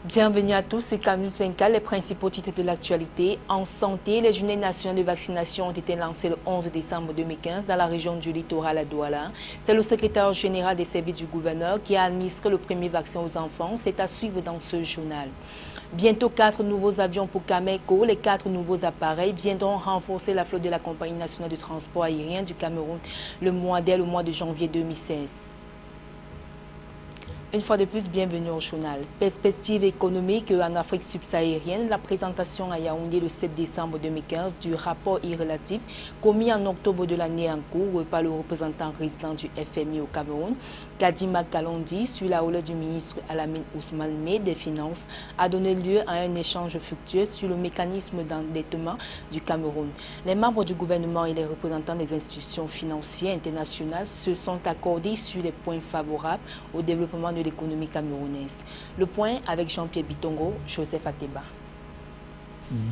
Bienvenue à tous sur Camus 24, les principaux titres de l'actualité. En santé, les journées nationales de vaccination ont été lancées le 11 décembre 2015 dans la région du littoral à Douala. C'est le secrétaire général des services du gouverneur qui a administré le premier vaccin aux enfants. C'est à suivre dans ce journal. Bientôt 4 nouveaux avions pour Cameco. Les 4 nouveaux appareils viendront renforcer la flotte de la Compagnie nationale de transport aérien du Cameroun dès le mois de janvier 2016. Une fois de plus, bienvenue au journal. Perspective économique en Afrique subsaharienne, la présentation à Yaoundé le 7 décembre 2015 du rapport irrelatif commis en octobre de l'année en cours par le représentant résident du FMI au Cameroun, Kadima Kalondi, sur la houlette du ministre Alamine Ousmane Mé des Finances, a donné lieu à un échange fructueux sur le mécanisme d'endettement du Cameroun. Les membres du gouvernement et les représentants des institutions financières internationales se sont accordés sur les points favorables au développement de l'économie camerounaise. Le point avec Jean-Pierre Bitongo, Joseph Ateba.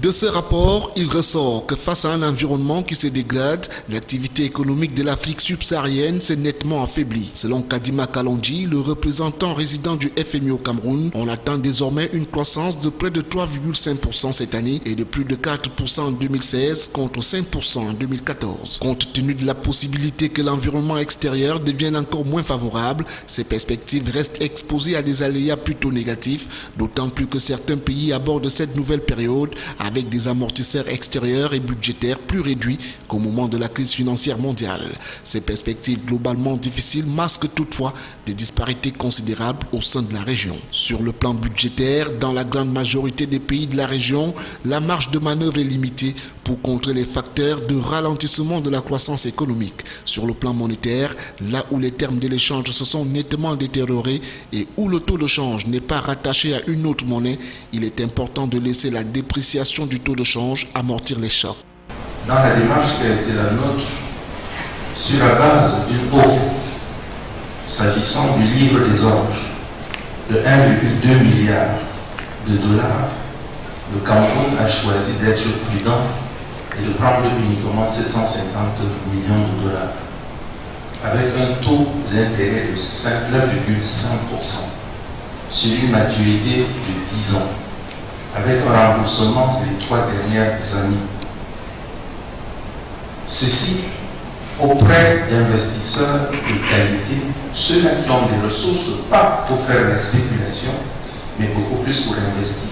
De ce rapport, il ressort que face à un environnement qui se dégrade, l'activité économique de l'Afrique subsaharienne s'est nettement affaiblie. Selon Kadima Kalonji, le représentant résident du FMI au Cameroun, on attend désormais une croissance de près de 3,5% cette année et de plus de 4% en 2016 contre 5% en 2014. Compte tenu de la possibilité que l'environnement extérieur devienne encore moins favorable, ces perspectives restent exposées à des aléas plutôt négatifs, d'autant plus que certains pays abordent cette nouvelle période avec des amortisseurs extérieurs et budgétaires plus réduits qu'au moment de la crise financière mondiale. Ces perspectives globalement difficiles masquent toutefois des disparités considérables au sein de la région. Sur le plan budgétaire, dans la grande majorité des pays de la région, la marge de manœuvre est limitée pour contrer les facteurs de ralentissement de la croissance économique. Sur le plan monétaire, là où les termes de l'échange se sont nettement détériorés et où le taux de change n'est pas rattaché à une autre monnaie, il est important de laisser la dépréciation du taux de change amortir les chocs. Dans la démarche qui a été la nôtre, sur la base d'une offre s'agissant du livre des ordres de 1,2 milliard de dollars, le Cameroun a choisi d'être prudent et de prendre uniquement 750 millions de dollars avec un taux d'intérêt de 9,5% sur une maturité de 10 ans, avec un remboursement les 3 dernières années. Ceci auprès d'investisseurs de qualité, ceux-là qui ont des ressources, pas pour faire la spéculation, mais beaucoup plus pour investir.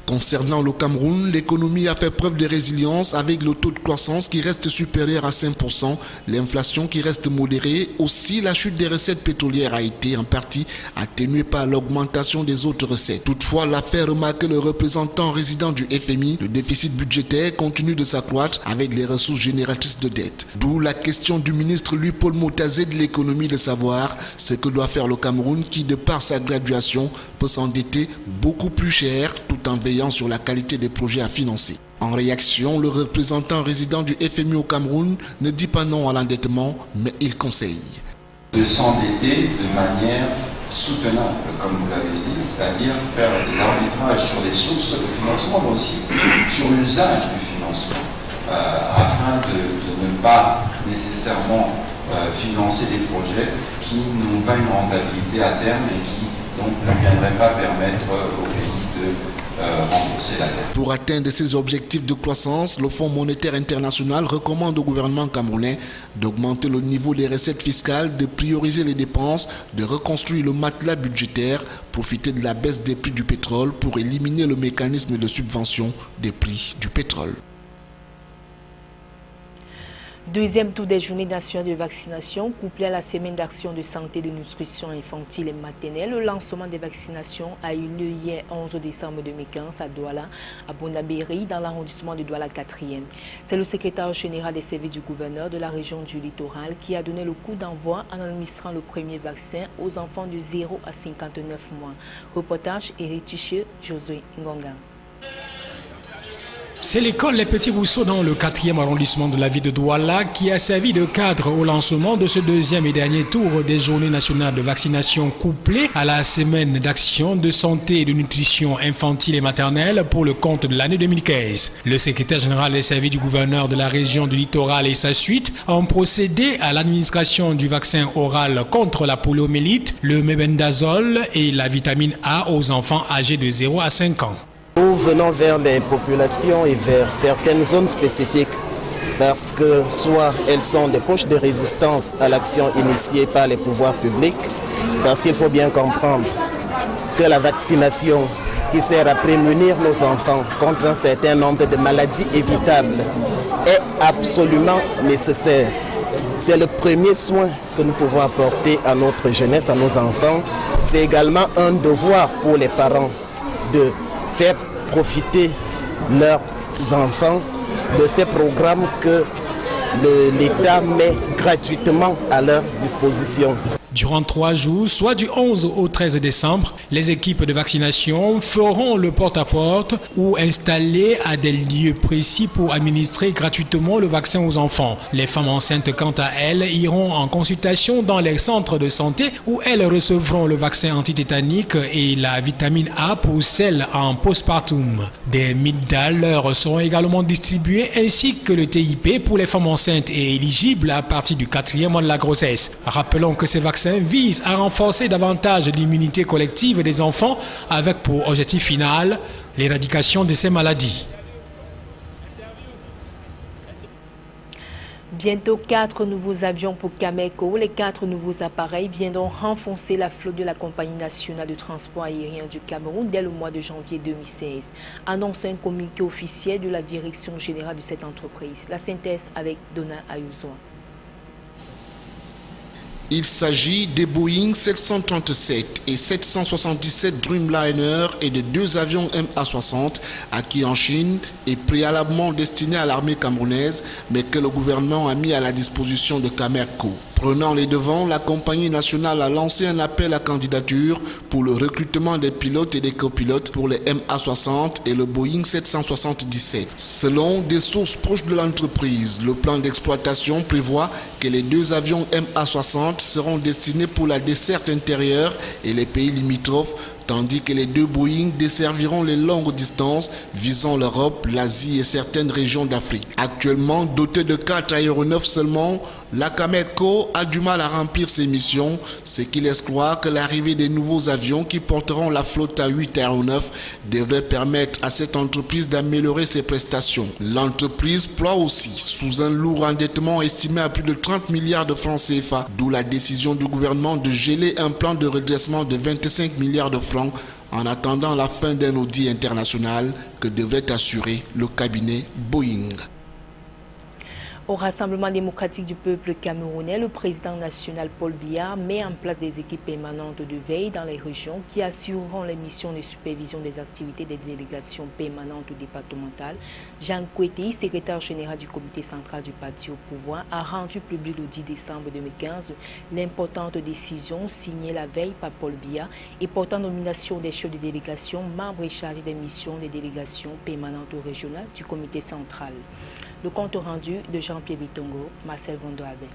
Concernant le Cameroun, l'économie a fait preuve de résilience avec le taux de croissance qui reste supérieur à 5%, l'inflation qui reste modérée. Aussi, la chute des recettes pétrolières a été en partie atténuée par l'augmentation des autres recettes. Toutefois, l'a fait remarquer le représentant résident du FMI, le déficit budgétaire continue de s'accroître avec les ressources génératrices de dette. D'où la question du ministre Louis-Paul Motazé de l'économie de savoir ce que doit faire le Cameroun qui, de par sa graduation, peut s'endetter beaucoup plus cher tout en veillant sur la qualité des projets à financer. En réaction, le représentant résident du FMI au Cameroun ne dit pas non à l'endettement, mais il conseille de s'endetter de manière soutenable, comme vous l'avez dit, c'est-à-dire faire des arbitrages sur les sources de financement, mais aussi sur l'usage du financement, afin de ne pas nécessairement financer des projets qui n'ont pas une rentabilité à terme et qui donc ne viendraient pas permettre au pays de rembourser la dette. Pour atteindre ces objectifs de croissance, le Fonds monétaire international recommande au gouvernement camerounais d'augmenter le niveau des recettes fiscales, de prioriser les dépenses, de reconstruire le matelas budgétaire, profiter de la baisse des prix du pétrole pour éliminer le mécanisme de subvention des prix du pétrole. Deuxième tour des journées nationales de vaccination, couplé à la semaine d'action de santé de nutrition infantile et maternelle. Le lancement des vaccinations a eu lieu hier 11 décembre 2015 à Douala, à Bonabéry, dans l'arrondissement de Douala 4e. C'est le secrétaire général des services du gouverneur de la région du littoral qui a donné le coup d'envoi en administrant le premier vaccin aux enfants de 0 à 59 mois. Reportage Éric Tichieu, Josué Ngonga. C'est l'école Les Petits Rousseaux dans le 4e arrondissement de la ville de Douala qui a servi de cadre au lancement de ce deuxième et dernier tour des journées nationales de vaccination couplées à la semaine d'action de santé et de nutrition infantile et maternelle pour le compte de l'année 2015. Le secrétaire général des services du gouverneur de la région du littoral et sa suite ont procédé à l'administration du vaccin oral contre la poliomyélite, le mébendazole et la vitamine A aux enfants âgés de 0 à 5 ans. Nous venons vers les populations et vers certaines zones spécifiques parce que soit elles sont des poches de résistance à l'action initiée par les pouvoirs publics, parce qu'il faut bien comprendre que la vaccination qui sert à prémunir nos enfants contre un certain nombre de maladies évitables est absolument nécessaire. C'est le premier soin que nous pouvons apporter à notre jeunesse, à nos enfants. C'est également un devoir pour les parents de faire profiter leurs enfants de ces programmes que l'État met gratuitement à leur disposition. Durant 3 jours, soit du 11 au 13 décembre, les équipes de vaccination feront le porte-à-porte ou installés à des lieux précis pour administrer gratuitement le vaccin aux enfants. Les femmes enceintes, quant à elles, iront en consultation dans les centres de santé où elles recevront le vaccin antitétanique et la vitamine A pour celles en postpartum. Des migdales leur seront également distribués ainsi que le TIP pour les femmes enceintes et éligibles à partir du 4e mois de la grossesse. Rappelons que ces vaccins vise à renforcer davantage l'immunité collective des enfants avec pour objectif final l'éradication de ces maladies. Bientôt 4 nouveaux avions pour Cameco. Les 4 nouveaux appareils viendront renforcer la flotte de la Compagnie nationale de transport aérien du Cameroun dès le mois de janvier 2016. Annonce un communiqué officiel de la direction générale de cette entreprise. La synthèse avec Donna Ayuso. Il s'agit des Boeing 737 et 777 Dreamliner et de 2 avions MA-60 acquis en Chine et préalablement destinés à l'armée camerounaise, mais que le gouvernement a mis à la disposition de Cameco. Prenant les devants, la compagnie nationale a lancé un appel à candidature pour le recrutement des pilotes et des copilotes pour les MA-60 et le Boeing 777. Selon des sources proches de l'entreprise, le plan d'exploitation prévoit que les 2 avions MA-60 seront destinés pour la desserte intérieure et les pays limitrophes, tandis que les 2 Boeing desserviront les longues distances visant l'Europe, l'Asie et certaines régions d'Afrique. Actuellement doté de 4 aéronefs seulement, la Cameco a du mal à remplir ses missions, ce qui laisse croire que l'arrivée des nouveaux avions qui porteront la flotte à 8 aéronefs devrait permettre à cette entreprise d'améliorer ses prestations. L'entreprise ploie aussi sous un lourd endettement estimé à plus de 30 milliards de francs CFA, d'où la décision du gouvernement de geler un plan de redressement de 25 milliards de francs en attendant la fin d'un audit international que devrait assurer le cabinet Boeing. Au Rassemblement démocratique du peuple camerounais, le président national Paul Biya met en place des équipes permanentes de veille dans les régions qui assureront les missions de supervision des activités des délégations permanentes départementales. Jean Koueti, secrétaire général du comité central du parti au pouvoir, a rendu public le 10 décembre 2015 l'importante décision signée la veille par Paul Biya et portant nomination des chefs de délégation, membres et chargés des missions des délégations permanentes régionales du comité central. Le compte rendu de Jean-Pierre Bitongo, Marcel Vondoabe.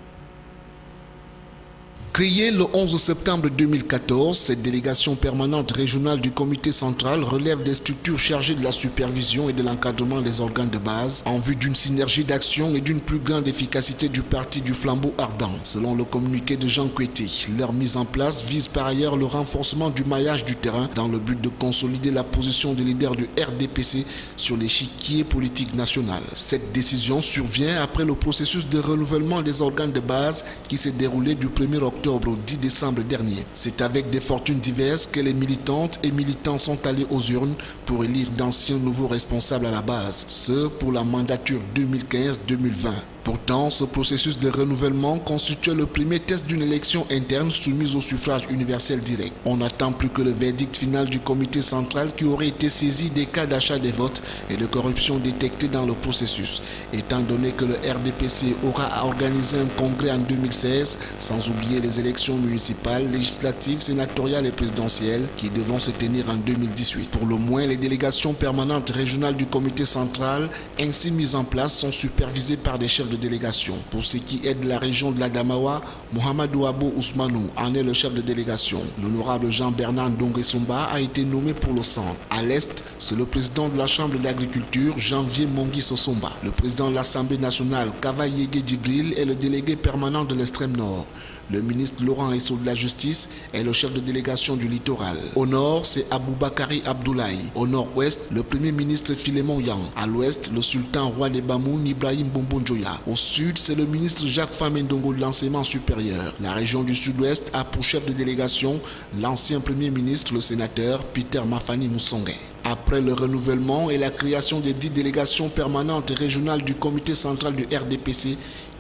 Créée le 11 septembre 2014, cette délégation permanente régionale du comité central relève des structures chargées de la supervision et de l'encadrement des organes de base en vue d'une synergie d'action et d'une plus grande efficacité du parti du flambeau ardent. Selon le communiqué de Jean Koueti, leur mise en place vise par ailleurs le renforcement du maillage du terrain dans le but de consolider la position de leader du RDPC sur l'échiquier politique national. Cette décision survient après le processus de renouvellement des organes de base qui s'est déroulé du 1er octobre au 10 décembre dernier. C'est avec des fortunes diverses que les militantes et militants sont allés aux urnes pour élire d'anciens nouveaux responsables à la base, ce pour la mandature 2015-2020. Pourtant, ce processus de renouvellement constitue le premier test d'une élection interne soumise au suffrage universel direct. On n'attend plus que le verdict final du comité central qui aurait été saisi des cas d'achat des votes et de corruption détectés dans le processus. Étant donné que le RDPC aura à organiser un congrès en 2016, sans oublier les élections municipales, législatives, sénatoriales et présidentielles qui devront se tenir en 2018. Pour le moins, les délégations permanentes régionales du comité central ainsi mises en place sont supervisées par des chefs de délégation. Pour ce qui est de la région de l'Adamawa, Mohamedou Abo Ousmanou en est le chef de délégation. L'honorable Jean-Bernard Ndongue-Somba a été nommé pour le centre. À l'est, c'est le président de la Chambre d'agriculture, Janvier Mongi Sosomba. Le président de l'Assemblée nationale, Kava Yege Djibril, est le délégué permanent de l'extrême nord. Le ministre Laurent Esso de la Justice est le chef de délégation du littoral. Au nord, c'est Aboubakari Abdoulaye. Au nord-ouest, le premier ministre Philémon Yang. À l'ouest, le sultan roi des Bamoun, Ibrahim Bombon-Joya. Au sud, c'est le ministre Jacques Famendongo de l'enseignement supérieur. La région du sud-ouest a pour chef de délégation l'ancien premier ministre, le sénateur Peter Mafani Moussongue. Après le renouvellement et la création des 10 délégations permanentes régionales du comité central du RDPC,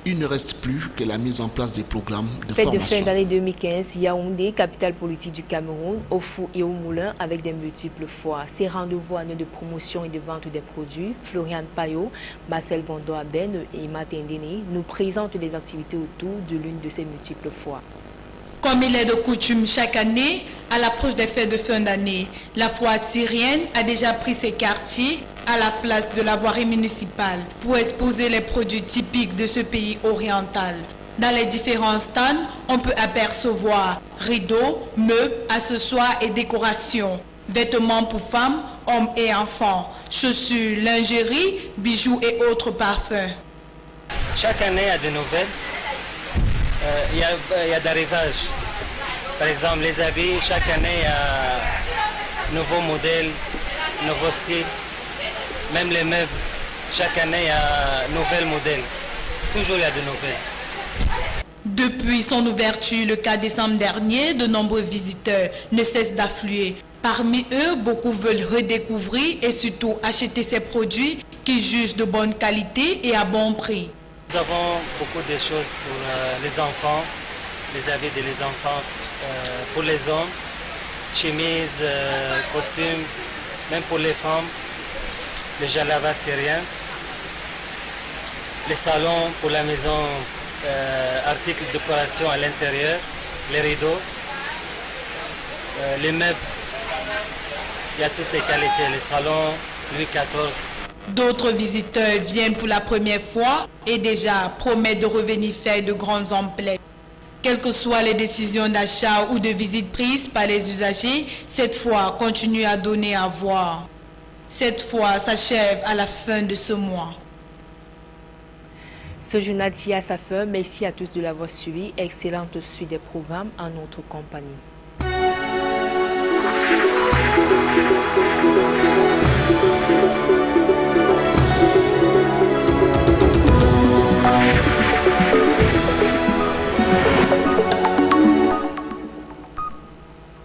il ne reste plus que la mise en place des programmes de formation. Fête de fin d'année 2015, Yaoundé, capitale politique du Cameroun, au Fou et au Moulin avec des multiples foires. Ces rendez-vous annuels de promotion et de vente des produits, Florian Payot, Marcel Bondo-Aben et Martin Denis nous présentent les activités autour de l'une de ces multiples foires. Comme il est de coutume chaque année, à l'approche des fêtes de fin d'année, la foire syrienne a déjà pris ses quartiers à la place de la voirie municipale pour exposer les produits typiques de ce pays oriental. Dans les différents stands, on peut apercevoir rideaux, meubles, accessoires et décorations, vêtements pour femmes, hommes et enfants, chaussures, lingerie, bijoux et autres parfums. Chaque année, il y a de nouvelles. Il y a d'arrivage. Par exemple, les habits, chaque année, il y a nouveaux modèles, nouveaux styles. Même les meubles, chaque année, il y a un nouvel modèle. Toujours, il y a de nouvelles. Depuis son ouverture le 4 décembre dernier, de nombreux visiteurs ne cessent d'affluer. Parmi eux, beaucoup veulent redécouvrir et surtout acheter ces produits qu'ils jugent de bonne qualité et à bon prix. Nous avons beaucoup de choses pour les enfants, les habits des enfants, pour les hommes, chemises, costumes, même pour les femmes, les jalabas syriens, les salons pour la maison, articles de décoration à l'intérieur, les rideaux, les meubles, il y a toutes les qualités, les salons, Louis XIV. D'autres visiteurs viennent pour la première fois et déjà promettent de revenir faire de grandes emplettes. Quelles que soient les décisions d'achat ou de visite prises par les usagers, cette foire continue à donner à voir. Cette foire s'achève à la fin de ce mois. Ce journal tire à sa fin. Merci à tous de l'avoir suivi. Excellente suite des programmes en notre compagnie.